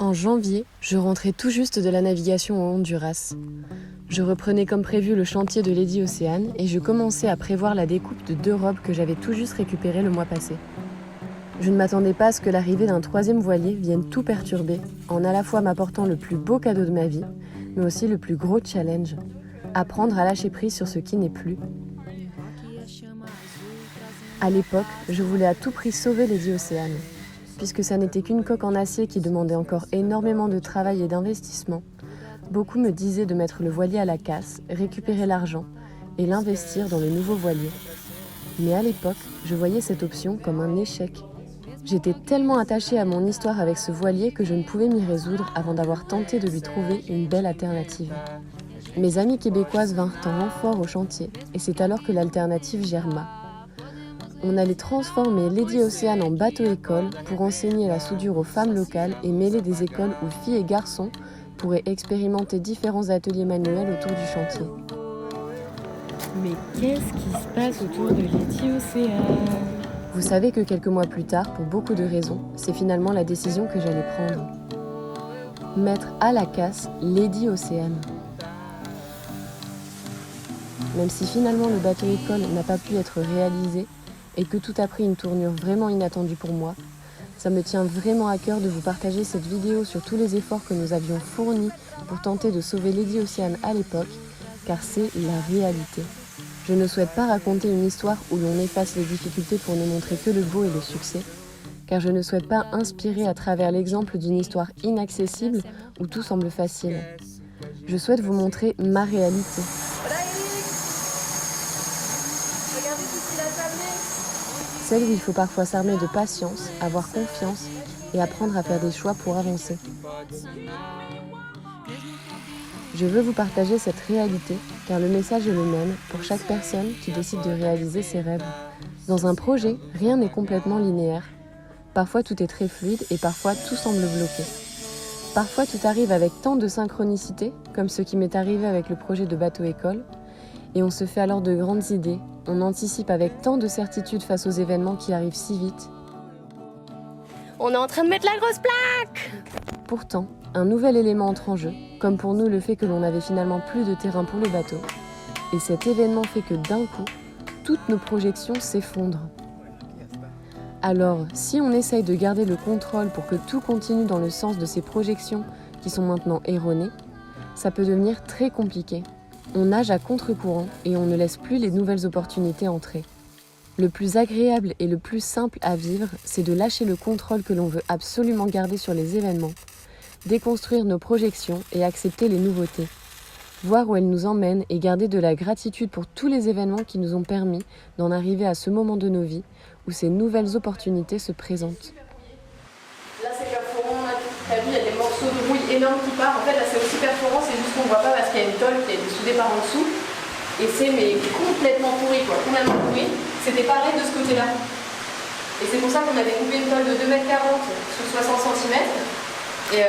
en janvier, je rentrais tout juste de la navigation au Honduras. Je reprenais comme prévu le chantier de Lady Océane et je commençais à prévoir la découpe de 2 robes que j'avais tout juste récupérées le mois passé. Je ne m'attendais pas à ce que l'arrivée d'un 3e voilier vienne tout perturber, en à la fois m'apportant le plus beau cadeau de ma vie, mais aussi le plus gros challenge, apprendre à lâcher prise sur ce qui n'est plus. À l'époque, je voulais à tout prix sauver Lady Océane. Puisque ça n'était qu'une coque en acier qui demandait encore énormément de travail et d'investissement, beaucoup me disaient de mettre le voilier à la casse, récupérer l'argent et l'investir dans le nouveau voilier. Mais à l'époque, je voyais cette option comme un échec. J'étais tellement attachée à mon histoire avec ce voilier que je ne pouvais m'y résoudre avant d'avoir tenté de lui trouver une belle alternative. Mes amies québécoises vinrent en renfort au chantier et c'est alors que l'alternative germa. On allait transformer Lady Océane en bateau-école pour enseigner la soudure aux femmes locales et mêler des écoles où filles et garçons pourraient expérimenter différents ateliers manuels autour du chantier. Mais qu'est-ce qui se passe autour de Lady Océane ? Vous savez que quelques mois plus tard, pour beaucoup de raisons, c'est finalement la décision que j'allais prendre. Mettre à la casse Lady Océane. Même si finalement le bateau-école n'a pas pu être réalisé, et que tout a pris une tournure vraiment inattendue pour moi, ça me tient vraiment à cœur de vous partager cette vidéo sur tous les efforts que nous avions fournis pour tenter de sauver Lady Océane à l'époque, car c'est la réalité. Je ne souhaite pas raconter une histoire où l'on efface les difficultés pour ne montrer que le beau et le succès, car je ne souhaite pas inspirer à travers l'exemple d'une histoire inaccessible où tout semble facile. Je souhaite vous montrer ma réalité. Celle où il faut parfois s'armer de patience, avoir confiance et apprendre à faire des choix pour avancer. Je veux vous partager cette réalité car le message est le même pour chaque personne qui décide de réaliser ses rêves. Dans un projet, rien n'est complètement linéaire. Parfois tout est très fluide et parfois tout semble bloqué. Parfois tout arrive avec tant de synchronicité, comme ce qui m'est arrivé avec le projet de bateau-école, et on se fait alors de grandes idées. On anticipe avec tant de certitude face aux événements qui arrivent si vite. On est en train de mettre la grosse plaque ! Pourtant, un nouvel élément entre en jeu, comme pour nous le fait que l'on n'avait finalement plus de terrain pour le bateau. Et cet événement fait que d'un coup, toutes nos projections s'effondrent. Alors, si on essaye de garder le contrôle pour que tout continue dans le sens de ces projections qui sont maintenant erronées, ça peut devenir très compliqué. On nage à contre-courant et on ne laisse plus les nouvelles opportunités entrer. Le plus agréable et le plus simple à vivre, c'est de lâcher le contrôle que l'on veut absolument garder sur les événements, déconstruire nos projections et accepter les nouveautés, voir où elles nous emmènent et garder de la gratitude pour tous les événements qui nous ont permis d'en arriver à ce moment de nos vies où ces nouvelles opportunités se présentent. Là c'est perforant, là, t'as vu, il y a des morceaux de rouille énormes qui partent. En fait là c'est aussi perforant, c'est juste qu'on ne voit pas parce qu'il y a une tôle qui a été soudée par en dessous. Et c'est mais complètement pourri quoi, complètement pourri. C'était pareil de ce côté-là. Et c'est pour ça qu'on avait coupé une tôle de 2,40 m sur 60 cm. Et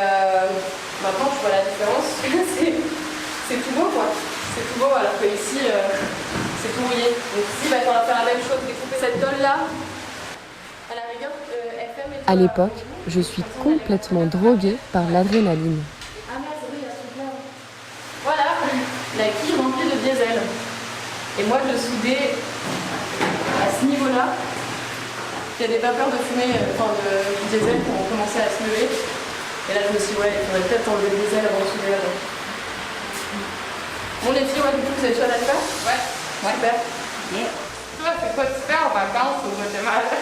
maintenant je vois la différence. c'est tout beau quoi. C'est tout beau alors que ici c'est tout rouillé. Donc ici on va faire la même chose, découper cette tôle là. À la rigueur, FM et À l'époque, je suis complètement droguée par l'adrénaline. Voilà, la quille remplie de diesel. Et moi je soudais à ce niveau-là. Il y a des vapeurs de fumée, du diesel qui ont commencé à se lever. Et là je me suis dit, ouais, il faudrait peut-être enlever le diesel avant de souder là-dedans. Bon les filles, du coup vous êtes chaudes à le faire ? Ouais. Super. Yeah. Toi, c'est quoi tu fais en vacances au Guatemala?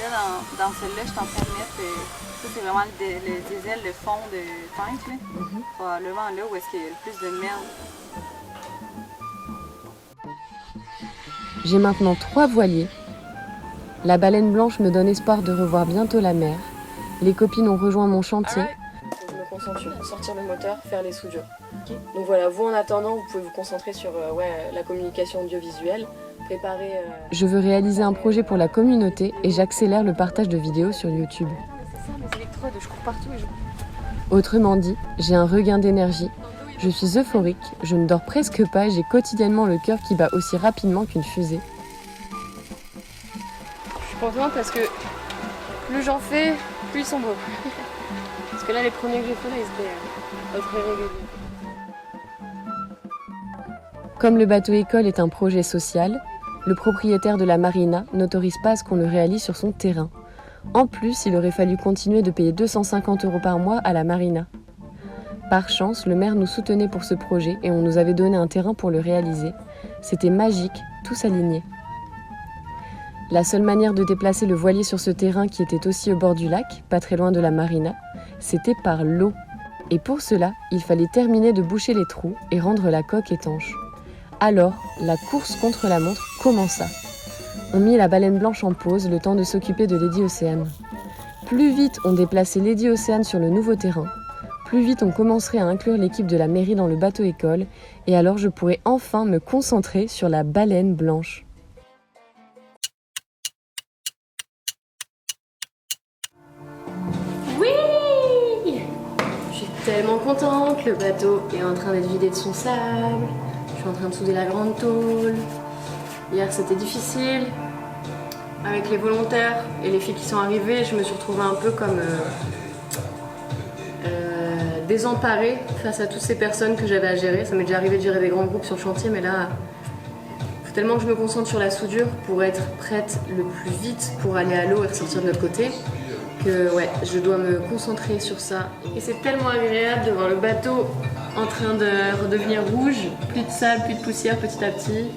Là, dans celle-là, je suis en train de mettre, ça c'est vraiment le diesel, le fond de tank, là. Probablement là où est-ce qu'il y a le plus de merde. J'ai maintenant 3 voiliers. La baleine blanche me donne espoir de revoir bientôt la mer. Les copines ont rejoint mon chantier. Je me concentre sur sortir le moteur, faire les soudures. Okay. Donc voilà, vous en attendant, vous pouvez vous concentrer sur la communication audiovisuelle, préparer... Je veux réaliser un projet pour la communauté et j'accélère le partage de vidéos sur YouTube. C'est ça, mes électrodes, je cours partout et je... Autrement dit, j'ai un regain d'énergie, je suis euphorique, je ne dors presque pas et j'ai quotidiennement le cœur qui bat aussi rapidement qu'une fusée. Je suis contente parce que plus j'en fais, plus ils sont beaux. Parce que là, les premiers que j'ai fait, là, ils étaient très réguliers. Comme le bateau école est un projet social, le propriétaire de la marina n'autorise pas à ce qu'on le réalise sur son terrain. En plus, il aurait fallu continuer de payer 250 € par mois à la marina. Par chance, le maire nous soutenait pour ce projet et on nous avait donné un terrain pour le réaliser. C'était magique, tout s'alignait. La seule manière de déplacer le voilier sur ce terrain qui était aussi au bord du lac, pas très loin de la marina, c'était par l'eau. Et pour cela, il fallait terminer de boucher les trous et rendre la coque étanche. Alors, la course contre la montre commença. On mit la baleine blanche en pause, le temps de s'occuper de Lady Océane. Plus vite on déplaçait Lady Océane sur le nouveau terrain, plus vite on commencerait à inclure l'équipe de la mairie dans le bateau école, et alors je pourrais enfin me concentrer sur la baleine blanche. Oui! Je suis tellement contente, le bateau est en train d'être vidé de son sable, je suis en train de souder la grande tôle. Hier c'était difficile, avec les volontaires et les filles qui sont arrivées, je me suis retrouvée un peu comme désemparée face à toutes ces personnes que j'avais à gérer. Ça m'est déjà arrivé de gérer des grands groupes sur le chantier, mais là, il faut tellement que je me concentre sur la soudure pour être prête le plus vite pour aller à l'eau et ressortir de l'autre côté, que ouais, je dois me concentrer sur ça. Et c'est tellement agréable de voir le bateau en train de redevenir rouge, plus de sable, plus de poussière petit à petit.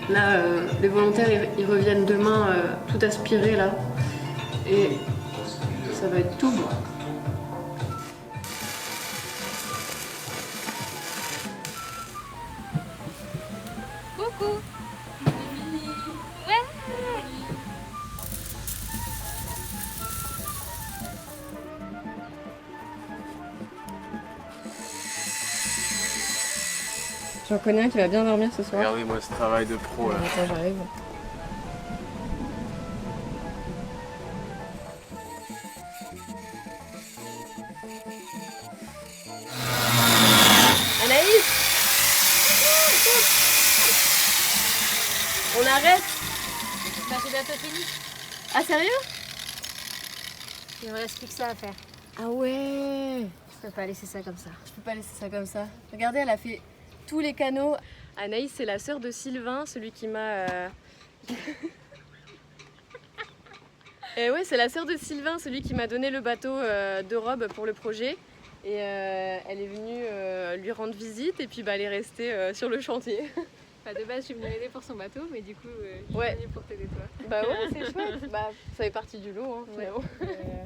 Là, les volontaires, ils reviennent demain tout aspirés là, et ça va être tout beau. Coucou. J'en connais un qui va bien dormir ce soir. Regardez-moi ce travail de pro là. Attends, j'arrive. Anaïs! On arrête? Bah, c'est bientôt fini. Ah sérieux? Il me reste plus que ça à faire. Ah ouais! Je peux pas laisser ça comme ça. Je peux pas laisser ça comme ça. Regardez, elle a fait tous les canaux. Anaïs, c'est la sœur de Sylvain, celui qui m'a... Et ouais, c'est la sœur de Sylvain, celui qui m'a donné le bateau de robe pour le projet. Et elle est venue lui rendre visite et puis bah, elle est restée sur le chantier. Bah, de base, je suis venue l'aider pour son bateau, mais du coup, je suis Ouais. venue pour t'aider toi. Bah ouais, c'est chouette. Bah, ça fait partie du lot, hein, Ouais. finalement.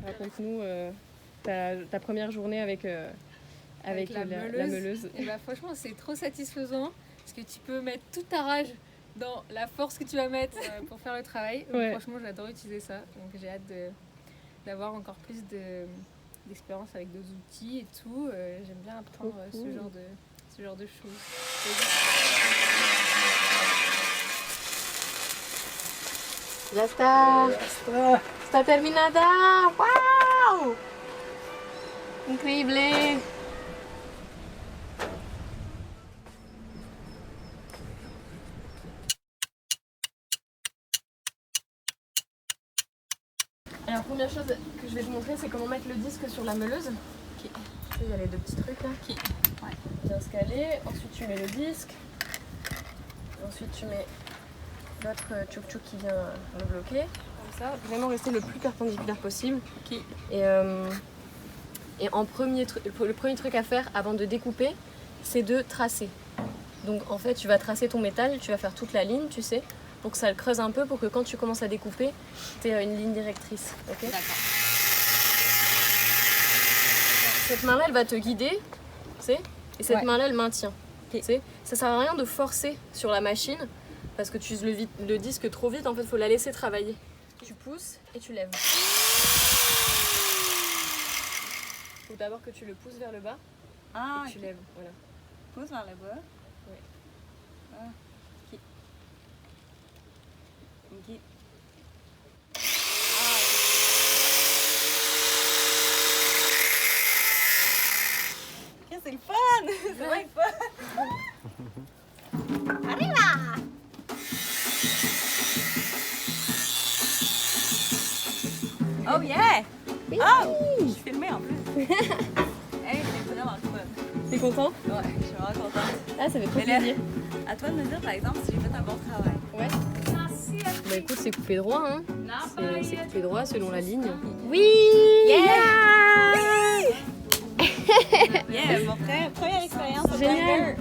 Raconte-nous ta première journée avec la meuleuse. Et bah, franchement, c'est trop satisfaisant parce que tu peux mettre toute ta rage dans la force que tu vas mettre pour faire le travail. Donc, Ouais. franchement, j'adore utiliser ça. Donc j'ai hâte d'avoir encore plus d'expérience avec d'autres outils et tout. J'aime bien apprendre Trop cool. ce genre de choses. Ya está. Está terminada. Wow. Increíble. Alors première chose que je vais te montrer, c'est comment mettre le disque sur la meuleuse. Ok. Il y a les deux petits trucs là. Ok. Ouais. Bien se caler. Ensuite tu mets le disque. Ensuite tu mets l'autre tchouk-tchouk qui vient le bloquer. Comme ça. Vraiment rester le plus perpendiculaire possible. Ok. Et en le premier truc à faire avant de découper, c'est de tracer. Donc en fait tu vas tracer ton métal, tu vas faire toute la ligne, tu sais, pour que ça le creuse un peu, pour que quand tu commences à découper, tu aies une ligne directrice. Okay. D'accord. Cette main-là, elle va te guider, tu sais, et cette Ouais. main-là, elle maintient. Ok. Tu sais. Ça sert à rien de forcer sur la machine, parce que tu uses le disque trop vite, en fait, il faut la laisser travailler. Tu pousses et tu lèves. Il faut d'abord que tu le pousses vers le bas Ah, et tu lèves. Voilà. pousse vers le bas. Ouais. Ah, ok. Ok. même pas. Arriva! Oh yeah! Oui. Oh! Je suis filmée en plus. Hey, c'est vraiment le fun. T'es content? Ouais, je suis vraiment contente. Ah, ça fait trop Mais là, plaisir. à toi de me dire par exemple si j'ai fait un bon travail. Ouais. Bah écoute, c'est coupé droit, hein. C'est coupé droit selon la ligne. Oui! Yeah! Yeah, mon première expérience au Génial. Grinder.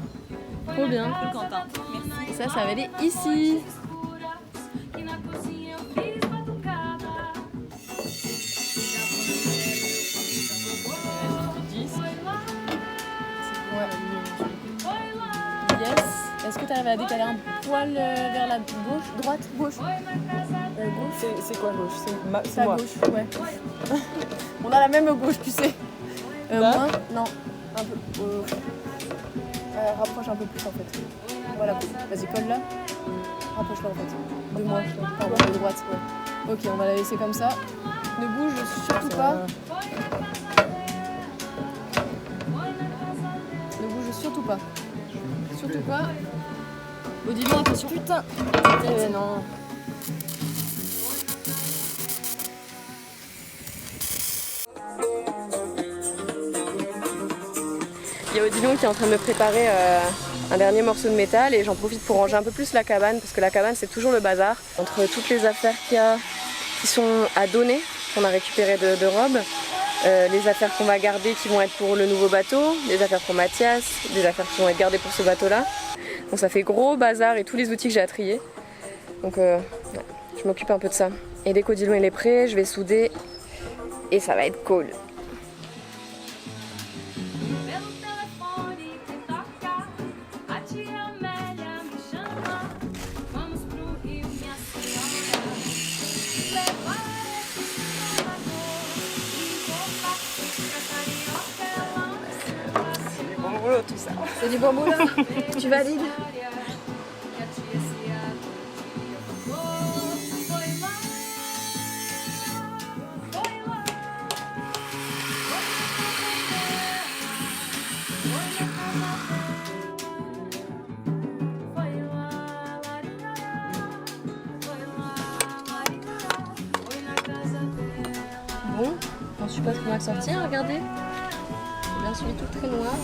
Trop bien. Trop contente. Merci. Ça va aller ici. Yes. Est-ce que tu arrives à décaler un poil vers la gauche, droite, gauche? C'est quoi gauche? C'est Ta moi. gauche, ouais. On a la même gauche, tu sais. Là Moi, non. Un peu. Rapproche un peu plus en fait. Voilà. Vas-y, colle là. Rapproche-la en fait. De moi. Pardon, de droite. Ouais. Ok, on va la laisser comme ça. Ne bouge surtout pas. Ne bouge surtout pas. Surtout pas. Odilon, attention. Putain. Eh non. Il y a Odilon qui est en train de me préparer un dernier morceau de métal et j'en profite pour ranger un peu plus la cabane parce que la cabane c'est toujours le bazar entre toutes les affaires qu'il y a qui sont à donner, qu'on a récupérées de Rob, les affaires qu'on va garder qui vont être pour le nouveau bateau, les affaires pour Mathias, des affaires qui vont être gardées pour ce bateau là. Donc ça fait gros bazar et tous les outils que j'ai à trier. Donc ouais, je m'occupe un peu de ça. Et dès qu'Odilon il est prêt, je vais souder et ça va être cool. Tout ça. C'est du bon boulot. Tu valides? Bon, je suppose qu'on va le sortir, regardez. J'ai bien suivi tout très noir.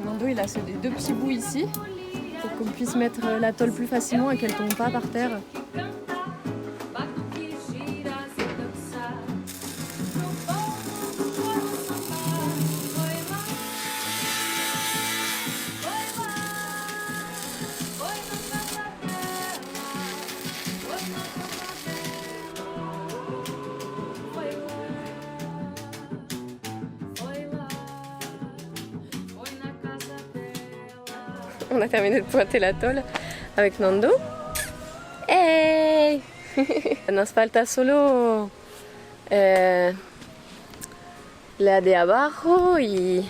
Nando il a ces deux petits bouts ici pour qu'on puisse mettre la tôle plus facilement et qu'elle tombe pas par terre. On a terminé de pointer la tôle avec Nando. Hey Nos falta solo la de abajo y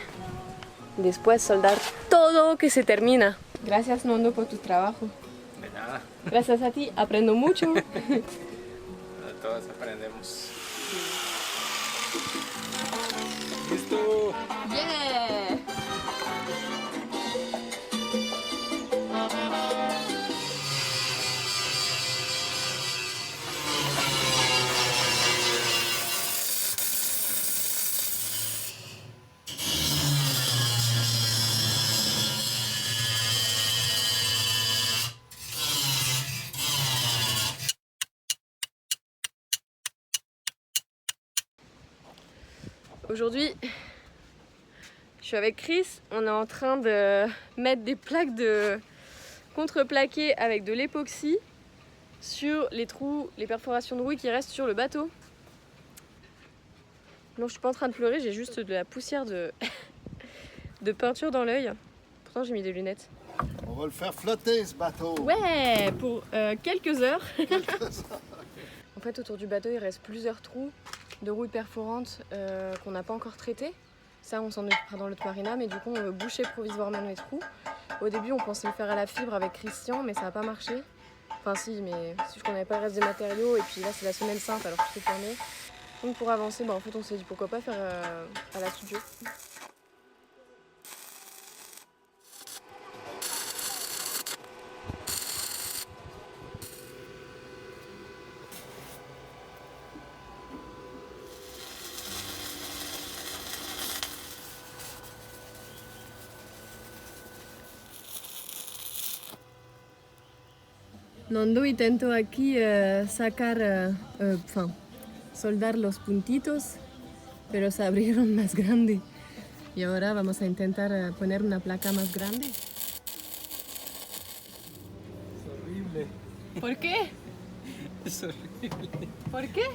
después soldar todo que se termina. Gracias Nando por tu trabajo. De nada, Gracias a ti aprendo mucho. todos aprendemos. Listo. Yeah. Aujourd'hui, je suis avec Chris, on est en train de mettre des plaques de contreplaqué avec de l'époxy sur les trous, les perforations de rouille qui restent sur le bateau. Non, je suis pas en train de pleurer, j'ai juste de la poussière de peinture dans l'œil. Pourtant j'ai mis des lunettes. On va le faire flotter ce bateau. Ouais, pour quelques heures. En fait, autour du bateau, il reste plusieurs trous de rouille perforante qu'on n'a pas encore traitée. Ça, on s'en occupera dans l'autre marina, mais du coup, on veut boucher provisoirement les trous. Au début, on pensait le faire à la fibre avec Christian, mais ça n'a pas marché. Enfin si, mais si je connais pas le reste des matériaux, et puis là, c'est la semaine sainte, alors tout est fermé. Donc pour avancer, en fait, on s'est dit pourquoi pas faire à la studio. Nando intento aquí soldar los puntitos, pero se abrieron más grande. Y ahora vamos a intentar poner una placa más grande. Es horrible. ¿Por qué? Es horrible. ¿Por qué?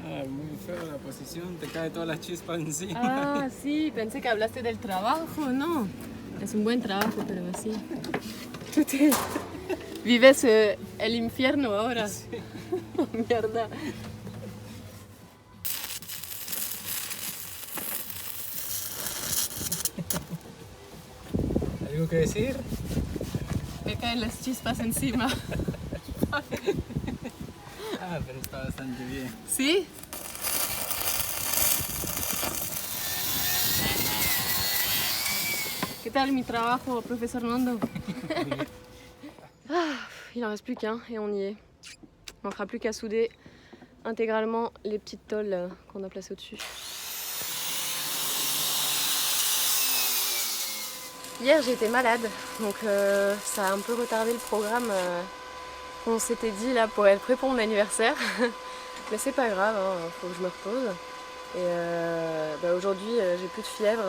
Ah, muy feo la posición, te cae toda la chispa encima. Ah, sí, pensé que hablaste del trabajo, no. Es un buen trabajo, pero así. Vives el infierno ahora. Sí. Mierda. ¿Algo que decir? Me caen las chispas encima. Ah, pero está bastante bien. ¿Sí? ¿Qué tal mi trabajo, professeur Nando? Il en reste plus qu'un et on y est. Il ne manquera plus qu'à souder intégralement les petites tôles qu'on a placées au-dessus. Hier j'étais malade, donc ça a un peu retardé le programme qu'on s'était dit là pour être prêt pour mon anniversaire. Mais c'est pas grave, hein, faut que je me repose. Et aujourd'hui j'ai plus de fièvre,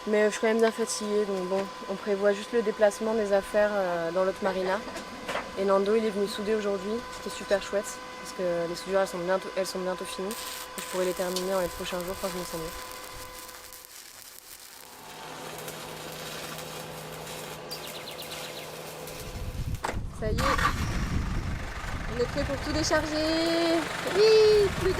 mais je suis quand même bien fatiguée, donc bon, on prévoit juste le déplacement des affaires dans l'autre marina. Et Nando il est venu souder aujourd'hui, c'était super chouette, parce que les soudures elles sont bientôt finies. Et je pourrai les terminer dans les prochains jours quand je me sens mieux. Ça y est, on est prêt pour tout décharger. Oui, plus de...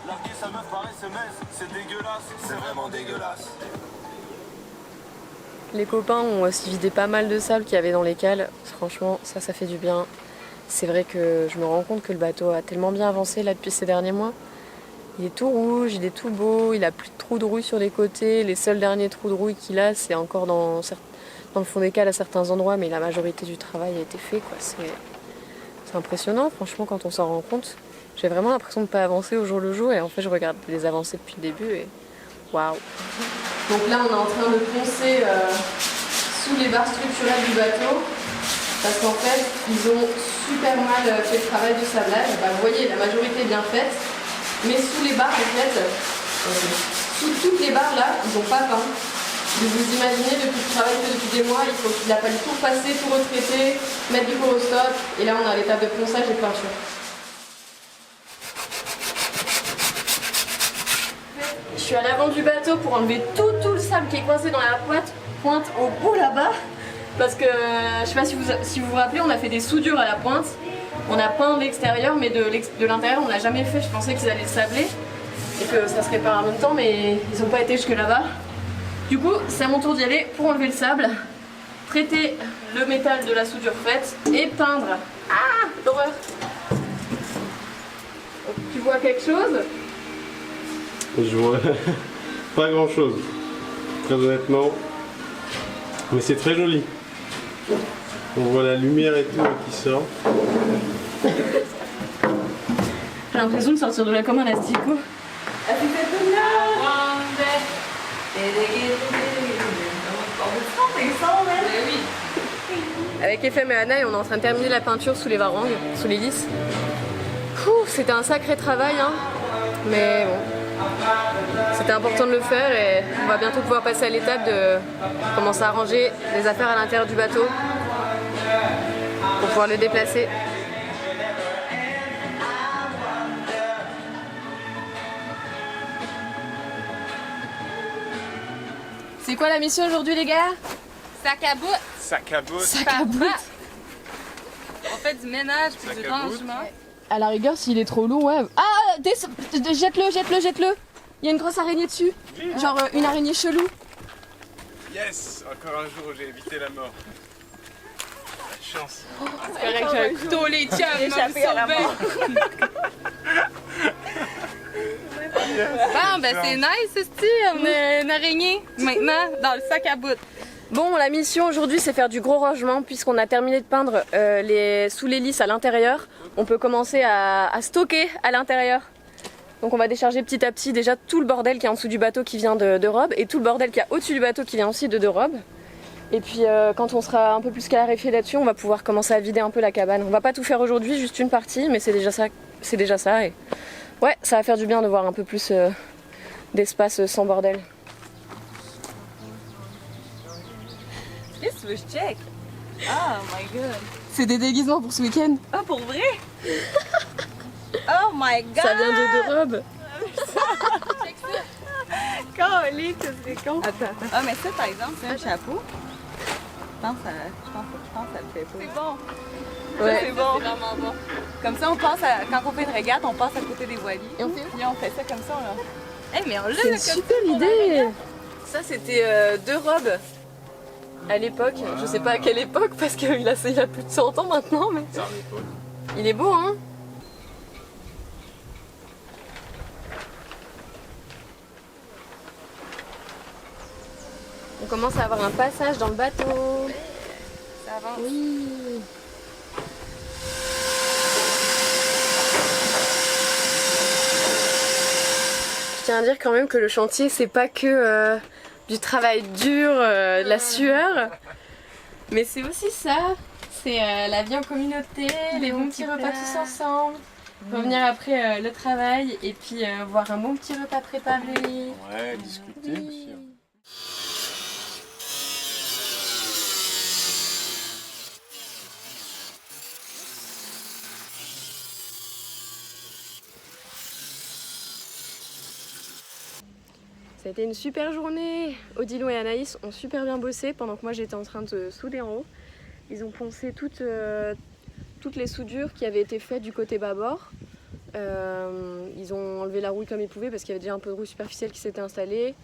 Larguer sa meuf par SMS, c'est dégueulasse, c'est vraiment dégueulasse. Les copains ont aussi vidé pas mal de sable qu'il y avait dans les cales. Franchement, ça fait du bien. C'est vrai que je me rends compte que le bateau a tellement bien avancé là depuis ces derniers mois. Il est tout rouge, il est tout beau, il a plus de trous de rouille sur les côtés. Les seuls derniers trous de rouille qu'il a, c'est encore dans le fond des cales à certains endroits, mais la majorité du travail a été fait, quoi. C'est impressionnant, franchement, quand on s'en rend compte. J'ai vraiment l'impression de ne pas avancer au jour le jour, et en fait, je regarde les avancées depuis le début, et waouh! Donc là, on est en train de poncer sous les barres structurelles du bateau, parce qu'en fait, ils ont super mal fait le travail du sablage. Vous voyez, la majorité est bien faite, mais sous les barres, en fait, sous toutes les barres là, ils n'ont pas peint. Donc vous imaginez, depuis le travail fait depuis des mois, il a fallu tout repasser, tout retraiter, mettre du corostop, et là on a l'étape de ponçage et de peinture. Je suis à l'avant du bateau pour enlever tout le sable qui est coincé dans la pointe au bout là-bas, parce que je sais pas si vous vous rappelez, on a fait des soudures à la pointe. On a peint l'extérieur, mais de l'intérieur on n'a jamais fait. Je pensais qu'ils allaient le sabler et que ça se répare en même temps, mais ils n'ont pas été jusque là-bas. Du coup, c'est à mon tour d'y aller pour enlever le sable, traiter le métal de la soudure faite et peindre. Ah, l'horreur! Tu vois quelque chose? Je vois pas grand chose, très honnêtement, mais c'est très joli. On voit la lumière et tout qui sort. J'ai l'impression de sortir de là comme un asticot. Avec FM et Anna, on est en train de terminer la peinture sous les varangues, sous les lisses. C'était un sacré travail, hein, mais bon. C'était important de le faire et on va bientôt pouvoir passer à l'étape de commencer à ranger les affaires à l'intérieur du bateau. pour pouvoir le déplacer. C'est quoi la mission aujourd'hui les gars? Sac à bout. Sac à bout. Sac à bout. On fait du ménage puis Sac du à bout. rangement. À la rigueur, s'il est trop lourd, ouais. Ah, jette-le. Il y a une grosse araignée dessus. Genre une araignée chelou. Yes, encore un jour où j'ai évité la mort. La chance. J'espérais que j'avais un couteau les tiens, Échappé à la mort. Bon, ben c'est nice, c'est on a une araignée maintenant dans le sac à bout. Bon, la mission aujourd'hui, c'est faire du gros rangement puisqu'on a terminé de peindre sous l'hélice à l'intérieur. On peut commencer à stocker à l'intérieur. Donc on va décharger petit à petit déjà tout le bordel qui est en dessous du bateau qui vient de Rob et tout le bordel qui est au-dessus du bateau qui vient aussi de Rob. Et puis quand on sera un peu plus clarifié là-dessus, on va pouvoir commencer à vider un peu la cabane. On va pas tout faire aujourd'hui, juste une partie, mais c'est déjà ça. Et ouais, ça va faire du bien de voir un peu plus d'espace sans bordel. Qu'est-ce que tu veux que je check? Oh my god. C'est des déguisements pour ce week-end. Ah, pour vrai? Oh my god! Ça vient de Rob. Calé, c'est con. Attends. Ah, mais ça, par exemple, c'est un chapeau. Je pense que ça le fait pas. C'est bon. Ouais. C'est bon. C'est vraiment bon. Comme ça, quand on fait une régate, on passe à côté des voiliers. Et on fait Puis on fait ça comme ça, là. Hey, mais on l'a C'est une super idée. Ça, c'était de Rob. À l'époque, je sais pas à quelle époque parce qu'il a plus de 100 ans maintenant, mais il est beau, hein. On commence à avoir un passage dans le bateau. Ça avance. Oui. Je tiens à dire quand même que le chantier, c'est pas que du travail dur, de la sueur, mais c'est aussi ça. C'est la vie en communauté, les bons petits repas tous ensemble. Revenir après le travail et puis voir un bon petit repas préparé. Ouais, discuter aussi. Ça a été une super journée. Odilon et Anaïs ont super bien bossé pendant que moi j'étais en train de souder en haut. Ils ont poncé toutes les soudures qui avaient été faites du côté bâbord. Ils ont enlevé la rouille comme ils pouvaient parce qu'il y avait déjà un peu de rouille superficielle qui s'était installée.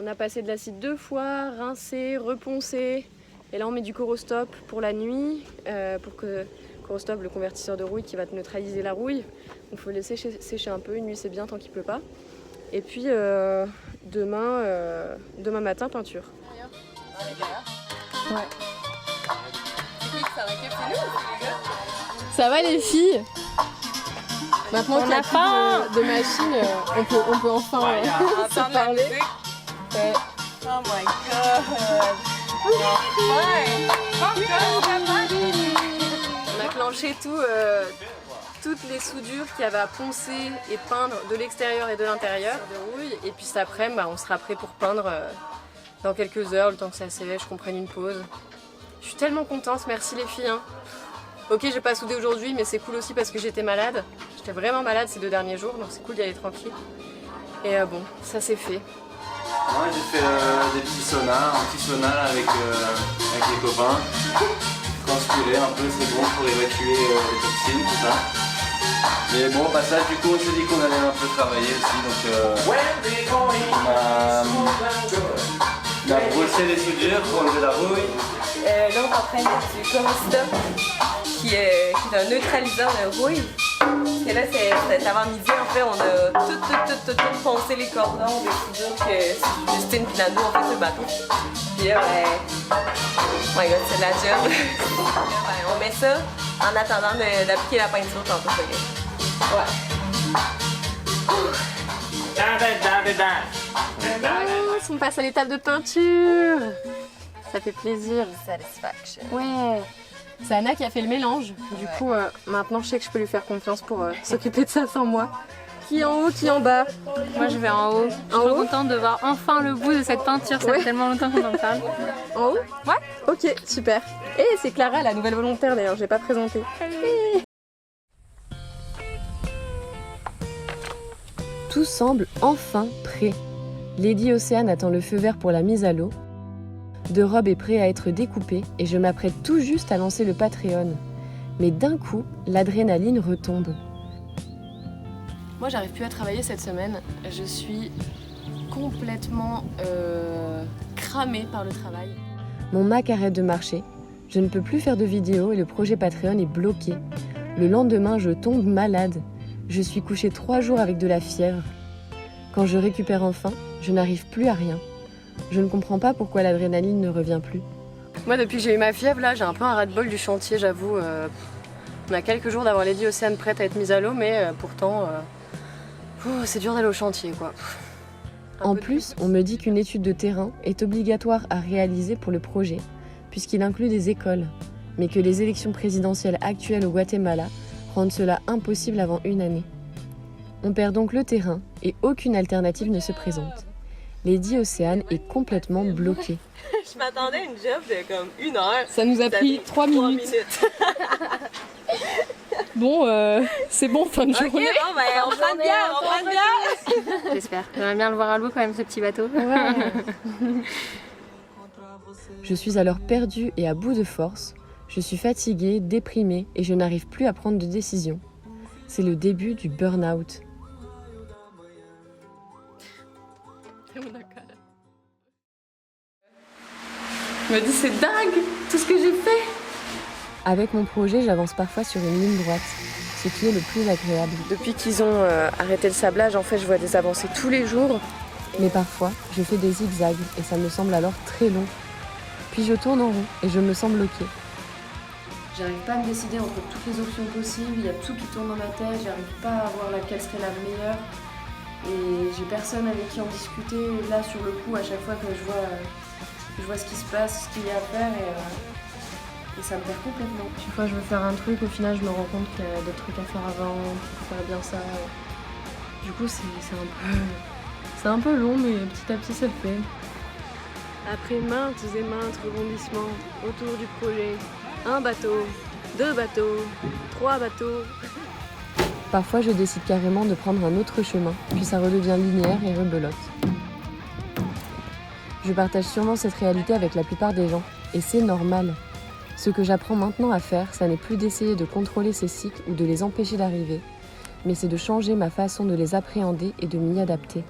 On a passé de l'acide 2 fois, rincé, reponcé. Et là on met du Corostop pour la nuit, pour que Corostop, le convertisseur de rouille qui va neutraliser la rouille. Donc il faut laisser sécher un peu, une nuit c'est bien tant qu'il pleut pas. Et puis demain matin, peinture. Ouais. Ça va les filles? Maintenant qu'il n'y a plus de machine, on peut enfin se parler. Ouais. Oh my god! On a clenché toutes les soudures qu'il y avait à poncer et peindre de l'extérieur et de l'intérieur de rouille. Et puis cet après-midi, on sera prêt pour peindre dans quelques heures, le temps que ça sèche, qu'on prenne une pause. Je suis tellement contente, merci les filles. Hein. Ok, j'ai pas soudé aujourd'hui, mais c'est cool aussi parce que j'étais malade. J'étais vraiment malade ces 2 derniers jours, donc c'est cool d'y aller tranquille. Et bon, ça c'est fait. Ouais, j'ai fait des petits saunas, un petit sauna là, avec les copains. Transpirer un peu, c'est bon pour évacuer les toxines, tout ça. Mais bon, au passage, du coup, on s'est dit qu'on allait un peu travailler aussi, donc on a brossé les soudures pour enlever la rouille. Là, on est en train de mettre du Corostop qui est un neutraliseur de rouille. Et là, cet avant-midi, en fait, on a tout poncé les cordons des soudures que Justine et Nando ont fait sur le bateau. Puis là, oh my god, c'est de la job. On met ça en attendant d'appliquer la peinture tantôt. On passe à l'étape de peinture. Ça fait plaisir. Satisfaction. Ouais. C'est Anna qui a fait le mélange. Du coup, maintenant, je sais que je peux lui faire confiance pour s'occuper de ça sans moi. qui est en haut, qui est en bas? Moi je vais en haut. Je suis trop contente de voir enfin le bout de cette peinture, ça fait tellement longtemps qu'on en parle. En haut? Ouais. Ok, super. Et c'est Clara, la nouvelle volontaire d'ailleurs, j'ai pas présenté. Tout semble enfin prêt. Lady Océane attend le feu vert pour la mise à l'eau. De robe est prêt à être découpé et je m'apprête tout juste à lancer le Patreon. Mais d'un coup, l'adrénaline retombe. Moi, j'arrive plus à travailler cette semaine. Je suis complètement cramée par le travail. Mon Mac arrête de marcher. Je ne peux plus faire de vidéos et le projet Patreon est bloqué. Le lendemain, je tombe malade. Je suis couchée 3 jours avec de la fièvre. Quand je récupère enfin, je n'arrive plus à rien. Je ne comprends pas pourquoi l'adrénaline ne revient plus. Moi, depuis que j'ai eu ma fièvre, là, j'ai un peu un ras-de-bol du chantier, j'avoue. On a quelques jours d'avoir Lady Océane prête à être mise à l'eau, mais pourtant, c'est dur d'aller au chantier, quoi. En plus, on me dit qu'une étude de terrain est obligatoire à réaliser pour le projet, puisqu'il inclut des écoles, mais que les élections présidentielles actuelles au Guatemala rendent cela impossible avant une année. On perd donc le terrain et aucune alternative ne se présente. Lady Océane est complètement bloquée. Je m'attendais à une job de comme 1 heure. Ça nous a pris 3 minutes. Bon, c'est bon, fin de journée. Ok, bon, ben, on prend de bière, on prend de bière. J'espère. J'aimerais bien le voir à l'eau quand même, ce petit bateau. Je suis alors perdue et à bout de force. Je suis fatiguée, déprimée et je n'arrive plus à prendre de décision. C'est le début du burn-out. Je me dis c'est dingue tout ce que j'ai fait. Avec mon projet, j'avance parfois sur une ligne droite, ce qui est le plus agréable. Depuis qu'ils ont arrêté le sablage, en fait, je vois des avancées tous les jours. Mais parfois, je fais des zigzags et ça me semble alors très long. Puis je tourne en rond et je me sens bloquée. J'arrive pas à me décider entre toutes les options possibles, il y a tout qui tourne dans ma tête, j'arrive pas à voir laquelle serait la meilleure. Et j'ai personne avec qui en discuter. Là, sur le coup, à chaque fois que je vois ce qui se passe, ce qu'il y a à faire et ça me perd complètement. Chaque fois que je veux faire un truc, au final, je me rends compte qu'il y a d'autres trucs à faire avant pour faire bien ça. Du coup, c'est un peu long, mais petit à petit, ça le fait. Après maintes et maintes rebondissements autour du projet, 1 bateau, 2 bateaux, 3 bateaux. Parfois, je décide carrément de prendre un autre chemin, puis ça redevient linéaire et rebelote. Je partage sûrement cette réalité avec la plupart des gens, et c'est normal. Ce que j'apprends maintenant à faire, ça n'est plus d'essayer de contrôler ces cycles ou de les empêcher d'arriver, mais c'est de changer ma façon de les appréhender et de m'y adapter.